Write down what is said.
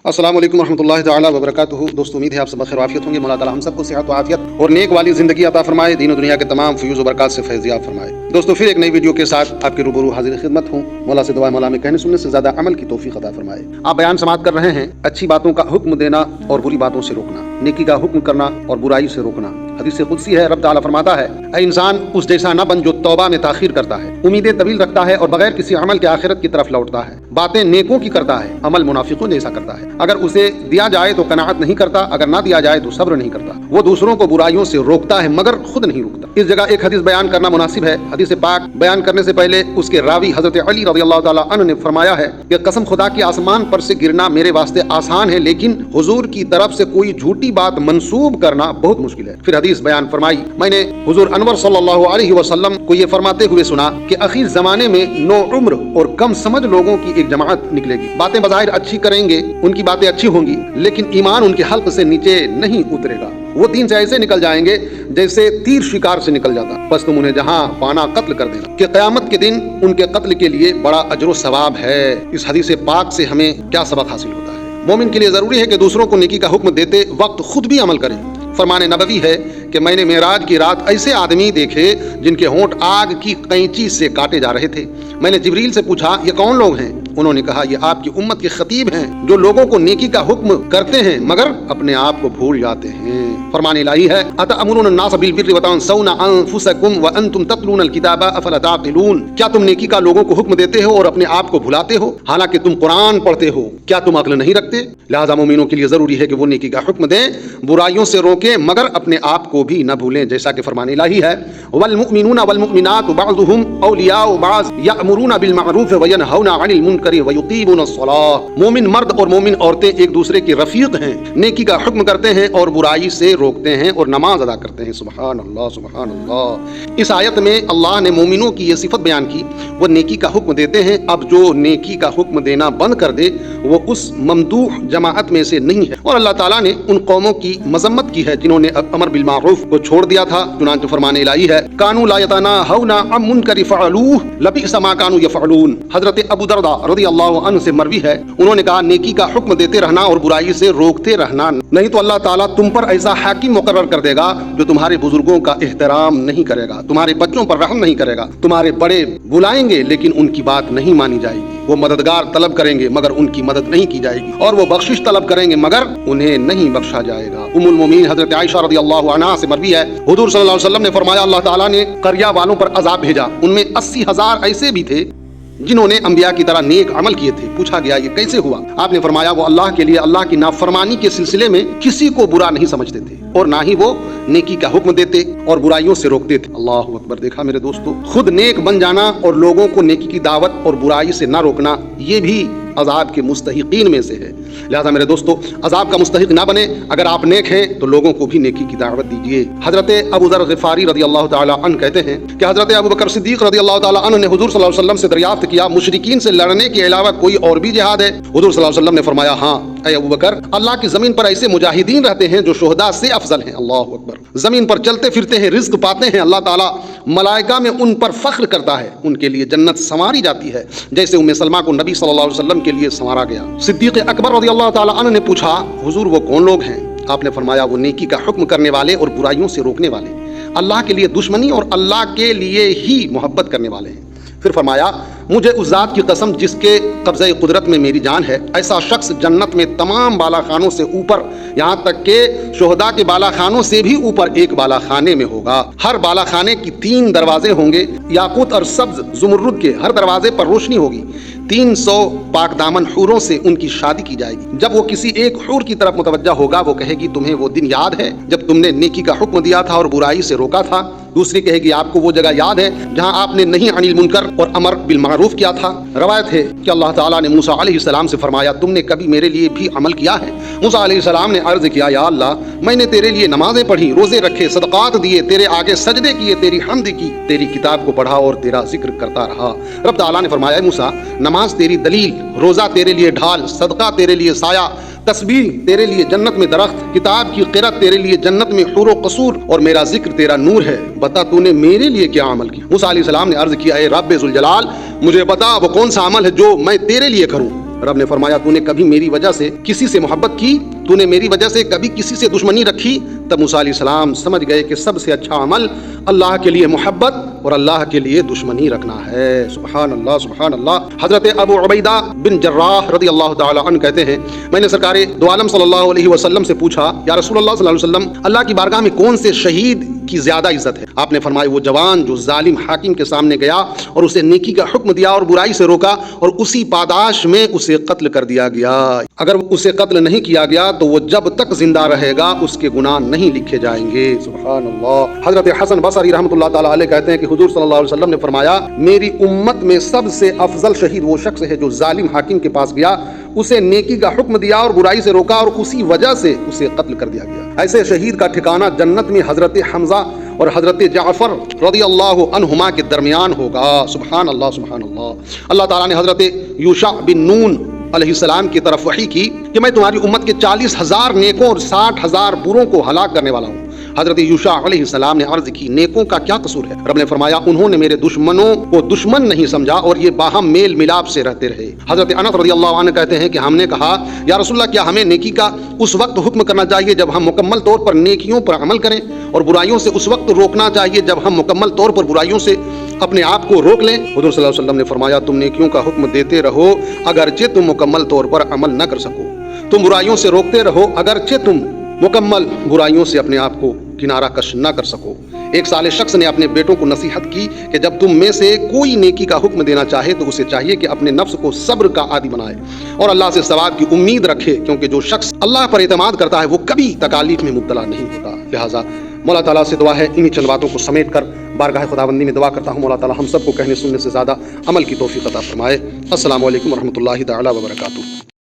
अस्सलाम वालेकुम रहमतुल्लाहि तआला व बरकातुहू। दोस्तों, उम्मीद है आप सब खैर आफियत होंगे। मौला ताला हम सबको सेहत व आफियत और नेक वाली जिंदगी अता फरमाए, दीन और दुनिया के तमाम फ्यूज व बरकत से फैज़याब फरमाए। दोस्तों, फिर एक नई वीडियो के साथ आपके रूबरू हाजिर खिदमत हूँ। मौला से दुआ मौला में कहने सुनने से ज्यादा अमल की तौफीक अता फरमाए। आप बयान समाअत कर रहे हैं अच्छी बातों का हुक्म देना और बुरी बातों से रोकना, नेकी का हुक्म करना और बुराई से रोकना। हदीस कुदसी है, रब ताला फरमाता है, ऐ इंसान उस जैसा न बन जो तौबा में ताखीर करता है, उम्मीदें तवील रखता है और बगैर किसी अमल के आखिरत की तरफ लौटता है। बातें नेकों की करता है, अमल मुनाफिकों जैसा करता है। अगर उसे दिया जाए तो कनाअत नहीं करता, अगर ना दिया जाए तो सब्र नहीं करता। वो दूसरों को बुराइयों से रोकता है मगर खुद नहीं रुकता। इस जगह एक हदीस बयान करना मुनासिब है। हदीस पाक बयान करने से पहले उसके रावी हजरत अली रज़ियल्लाहु ताला अन्हु ने फरमाया है कि कसम खुदा की आसमान पर से गिरना मेरे वास्ते आसान है, लेकिन हुजूर की तरफ से कोई झूठी बात मंसूब करना बहुत मुश्किल है। फिर हदीस बयान फरमाई, मैंने हुजूर अनवर सल्लल्लाहु अलैहि वसल्लम को ये फरमाते हुए सुना कि आखिर जमाने में नो उम्र और कम समझ लोगों की एक जमात निकलेगी। बातें बज़ाहिर अच्छी करेंगे, उनकी बातें अच्छी होंगी, लेकिन ईमान उनके हल्क से नीचे नहीं उतरेगा। वो दीन से ऐसे निकल जाएंगे जैसे तीर शिकार से निकल जाता। बस तुम उन्हें जहां पाना कत्ल कर देना कि क़यामत के दिन उनके कत्ल के लिए बड़ा अजर सवाब है। इस हदीस पाक से हमें क्या सबक हासिल होता है? मोमिन के लिए जरूरी है कि दूसरों को नेकी का हुक्म देते वक्त खुद भी अमल करें। फरमाने नबवी है कि मैंने मेराज की रात ऐसे आदमी देखे जिनके होंठ आग की कैंची से काटे जा रहे थे। मैंने जिब्रील से पूछा, ये कौन लोग हैं? उन्होंने कहा, ये आपकी उम्मत के खतीब हैं जो लोगों को नेकी का हुक्म करते हैं मगर अपने आप को भूल जाते हैं। फरमान इलाही है, अतअमुरुन अन्नास बिल बिर्रि व तंसौना अनफुसकुम व अंतुम ततलूनल किताबा अफला ताक़िलून। क्या तुम नेकी का लोगों को हुक्म देते हो और अपने आप को भुलाते हो, हालांकि तुम कुरान पढ़ते हो? क्या तुम अक्ल नहीं रखते? लिहाजा मोमिनों के लिए जरूरी है कि वो नेकी का हुक्म दें, बुराइयों से रोकें मगर अपने आप को भी न भूलें। जैसा कि फरमान इलाही है, वल मुमिनूना वल मुमिनातु बअदुहुम औलियाउ बाज़ यअमुरूना बिल मअरूफ व यनहौना अनिल मुनकरि व युक़ीमूनस सलाह। मोमिन मर्द और मोमिन औरतें एक दूसरे के रफीक हैं, नेकी का हुक्म करते हैं और बुराई से रोकते हैं और नमाज अदा करते हैं। सुभान अल्लाह, सुभान अल्लाह। इस आयत में अल्लाह ने मोमिनों की ये सिफत बयान की, वो नेकी का हुक्म देते हैं। अब जो नेकी का हुक्म देना बंद कर दे वो उस ममदूह जमाअत में से नहीं है। और अल्लाह ताला ने उन कौमों की मजम्मत की है जिन्होंने अमर बिल मारूफ को छोड़ दिया था। चुनांचे फरमाने इलाही है, कानू ला यतनाहौना अन मुनकर फअलूह लबिअस मा कानू यफअलून। हजरत अबू दरदा रज़ियल्लाहु अन्हु से मरवी है, उन्होंने कहा, नेकी का हुक्म देते रहना और बुराई से रोकते रहना, नहीं तो अल्लाह ताला तुम पर ऐसा हाकिम मुकर्रर कर देगा जो तुम्हारे बुजुर्गों का एहतराम नहीं करेगा, तुम्हारे बच्चों पर रहम नहीं करेगा। तुम्हारे बड़े बुलाएंगे लेकिन उनकी बात नहीं मानी जाएगी। वो मददगार तलब करेंगे मगर उनकी मदद नहीं की जाएगी, और वो बख्शिश तलब करेंगे मगर उन्हें नहीं बख्शा जाएगा। उम्मुल मोमिनीन हजरत आयशा रज़ियल्लाहु अन्हा से मरवी है, हुजूर सल्लल्लाहु अलैहि वसल्लम ने फरमाया, अल्लाह ताला ने कर्या वालों पर अजाब भेजा। उनमें 80,000 ऐसे भी थे जिन्होंने अंबिया की तरह नेक अमल किए थे। पूछा गया, ये कैसे हुआ? आपने फरमाया, वो अल्लाह के लिए अल्लाह की नाफरमानी के सिलसिले में किसी को बुरा नहीं समझते थे और ना ही वो नेकी का हुक्म देते और बुराइयों से रोकते थे। अल्लाहु अकबर। देखा मेरे दोस्तों, खुद नेक बन जाना और लोगों को नेकी की दावत और बुराई से ना रोकना, ये भी अजाब के मुस्तहिकीन में से है। लिहाजा मेरे दोस्तों, अजाब का मुस्तहिक ना बने। अगर आप नेक हैं तो लोगों को भी नेकी की दावत दीजिए। हजरत अबू ज़र ग़िफ़ारी रज़ियल्लाहु ताला अन्हु कहते हैं कि हजरत अबू बकर सिद्दीक़ रज़ियल्लाहु ताला अन्हु ने हुजूर सल्लल्लाहु अलैहि वसल्लम से दरियाफ्त किया, मुशरिकीन से लड़ने के अलावा कोई और भी जिहाद है? हुजूर सल्लल्लाहु अलैहि वसल्लम ने फरमाया, हाँ ऐ अबू बकर, अल्लाह की जमीन पर ऐसे मुजाहिदीन रहते हैं जो शुहदा से अफजल हैं। अल्लाहु अकबर। जमीन पर चलते फिरते हैं, रिज़्क़ पाते हैं, अल्लाह ताला मलाइका में उन पर फख्र करता है, उनके लिए जन्नत संवारी जाती है जैसे उम्मे सलमा को नबी सल्लल्लाहु अलैहि वसल्लम के लिए संवारा गया। सिद्दीक़ अकबर रज़ियल्लाहु ताला अन्हु ने पूछा, हुजूर वो कौन लोग हैं? आपने फरमाया, वो नेकी का हुक्म करने वाले और बुराइयों से रोकने वाले, अल्लाह के लिए दुश्मनी और अल्लाह के लिए ही मोहब्बत करने वाले हैं। फिर फरमाया, मुझे उस ज़ात की कसम जिसके कब्ज़े कुदरत में मेरी जान है, ऐसा शख्स जन्नत में तमाम बाला खानों से ऊपर, यहाँ तक के शुहदा के बाला खानों से भी ऊपर एक बाला खाने में होगा। हर बाला खाने की 3 दरवाजे होंगे, याकूत और सब्ज ज़ुमर्रुद के, हर दरवाजे पर रोशनी होगी। 300 पाकदामन हूरों से उनकी शादी की जाएगी। जब वो किसी एक हूर की तरफ मुतवज्जा होगा, वो कहेगी, तुम्हें वो दिन याद है जब तुमने नेकी का हुक्म दिया था और बुराई से रोका था? दूसरी कहेगी, आपको वो जगह याद है जहां आपने नहीं अनिल मुनकर और अमर बिल मारूफ किया था? रवायत है कि अल्लाह ताला ने मूसा अलैहिस्सलाम से फरमाया, तुमने कभी मेरे लिए भी अमल किया है? मूसा अलैहिस्सलाम ने अर्ज किया, या अल्लाह, मैंने तेरे लिए नमाजें पढ़ी, रोजे रखे, सदकात दिए, तेरे आगे सजदे किए, तेरी हम्द की, तेरी किताब को पढ़ा और तेरा जिक्र करता रहा। रब ताला ने फरमाया, मूसा, नमाज तेरी दलील, रोजा तेरे लिए ढाल, सदका तेरे लिए साया, तस्बीह तेरे लिए जन्नत में दरख्त, किताब की क़िरात तेरे लिए जन्नत में हुर व कसूर, और मेरा जिक्र तेरा नूर है। बता तूने मेरे लिए क्या अमल किया? मूसा अलैहिस्सलाम ने अर्ज किया, ए रब्बे ज़ुल जलाल, मुझे बता वो कौन सा अमल है जो मैं तेरे लिए करूं। رب نے فرمایا تو نے کبھی میری وجہ سے کسی سے محبت کی, تو نے میری وجہ سے کبھی کسی سے دشمنی رکھی؟ تب موسیٰ علیہ السلام سمجھ گئے کہ سب سے اچھا عمل اللہ کے لیے محبت اور اللہ کے لیے دشمنی رکھنا ہے. سبحان اللہ سبحان اللہ. حضرت ابو عبیدہ بن جراح رضی اللہ تعالی عنہ کہتے ہیں میں نے سرکار دو عالم صلی اللہ علیہ وسلم سے پوچھا یا رسول اللہ صلی اللہ علیہ وسلم اللہ کی بارگاہ میں کون سے شہید کی زیادہ عزت ہے؟ آپ نے فرمایا وہ جوان جو ظالم حاکم کے سامنے گیا اور اسے نیکی کا حکم دیا اور برائی سے روکا اور اسی پاداش میں اسے قتل کر دیا گیا. اگر اسے قتل نہیں کیا گیا تو وہ جب تک زندہ رہے گا اس کے گناہ نہیں لکھے جائیں گے. سبحان اللہ. حضرت حسن بصری رحمۃ اللہ تعالی علیہ کہتے ہیں کہ حضور صلی اللہ علیہ وسلم نے فرمایا میری امت میں سب سے افضل شہید وہ شخص ہے جو ظالم حاکم کے پاس گیا, اسے نیکی کا حکم دیا اور برائی سے روکا اور اسی وجہ سے اسے قتل کر دیا گیا. ایسے شہید کا ٹھکانہ جنت میں حضرت حمزہ اور حضرت جعفر رضی اللہ عنہما کے درمیان ہوگا. سبحان اللہ سبحان اللہ. اللہ تعالیٰ نے حضرت یوشع بن نون علیہ السلام کی طرف وحی کی کہ میں تمہاری امت کے 40,000 نیکوں اور 60,000 بروں کو ہلاک کرنے والا ہوں. حضرت یوشع علیہ السلام نے عرض کی نیکوں کا کیا قصور ہے؟ رب نے فرمایا انہوں نے میرے دشمنوں کو دشمن نہیں سمجھا اور یہ باہم میل ملاپ سے رہتے رہے. حضرت انس رضی اللہ عنہ کہتے ہیں کہ ہم نے کہا یا رسول اللہ کیا ہمیں نیکی کا اس وقت حکم کرنا چاہیے جب ہم مکمل طور پر نیکیوں پر عمل کریں اور برائیوں سے اس وقت روکنا چاہیے جب ہم مکمل طور پر برائیوں سے اپنے آپ کو روک لیں؟ حضور صلی اللہ علیہ وسلم نے فرمایا تم نیکیوں کا حکم دیتے رہو اگرچہ تم مکمل طور پر عمل نہ کر سکو, تم برائیوں سے روکتے رہو اگرچہ تم مکمل برائیوں سے اپنے آپ کو کنارہ کش نہ کر سکو. ایک صالح شخص نے اپنے بیٹوں کو نصیحت کی کہ جب تم میں سے کوئی نیکی کا حکم دینا چاہے تو اسے چاہیے کہ اپنے نفس کو صبر کا عادی بنائے اور اللہ سے ثواب کی امید رکھے, کیونکہ جو شخص اللہ پر اعتماد کرتا ہے وہ کبھی تکالیف میں مبتلا نہیں ہوتا. لہٰذا مولا تعالیٰ سے دعا ہے انہی چند باتوں کو سمیٹ کر بارگاہ خداوندی میں دعا کرتا ہوں مولا تعالیٰ ہم سب کو کہنے سننے سے زیادہ عمل کی توفیق عطا فرمائے. السلام علیکم ورحمۃ اللہ تعالیٰ وبرکاتہ.